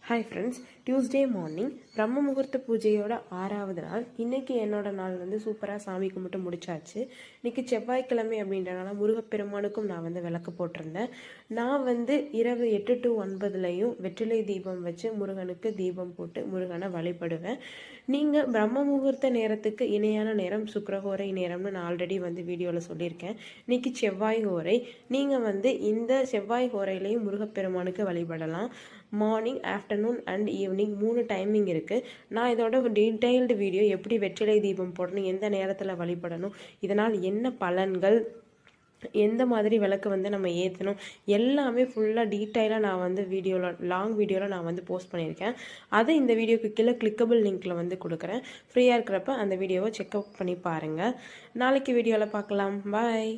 Hi friends, Tuesday morning பிரம்ம முகூர்த்த பூஜையோட 6வது நாள். இன்றைக்கி என்னோட நாள் சூப்பராக சாமி கும்பிட்டு முடிச்சாச்சு. இன்றைக்கி செவ்வாய்க்கிழமை அப்படின்றனால முருகப்பெருமானுக்கும் நான் விளக்கு போட்டிருந்தேன். நான் இரவு 8 to 9 வெற்றிலை தீபம் வச்சு முருகனுக்கு தீபம் போட்டு முருகனை வழிபடுவேன். நீங்கள் பிரம்ம முகூர்த்த நேரத்துக்கு இணையான நேரம் சுக்கிரஹோரை நேரம்னு நான் ஆல்ரெடி வீடியோவில் சொல்லியிருக்கேன். இன்றைக்கி செவ்வாய் ஹோரை. நீங்கள் இந்த செவ்வாய் ஹோரையிலையும் முருகப்பெருமானுக்கு வழிபடலாம். Morning, afternoon and evening 3 timing இருக்குது. நான் இதோட டீட்டெயில்டு வீடியோ எப்படி வெற்றிலை தீபம் போடணும், எந்த நேரத்தில் வழிபடணும், இதனால் என்ன பலன்கள், எந்த மாதிரி விளக்கு நம்ம ஏற்றணும், எல்லாமே ஃபுல்லாக டீட்டெயிலாக நான் வீடியோவில் லாங் வீடியோவில் நான் போஸ்ட் பண்ணியிருக்கேன். அதை இந்த வீடியோக்கு கீழே கிளிக்கபிள் லிங்க்கில் கொடுக்குறேன். ஃப்ரீயாக இருக்கிறப்ப அந்த வீடியோவை செக்அப் பண்ணி பாருங்கள். நாளைக்கு வீடியோவில் பார்க்கலாம். பாய்.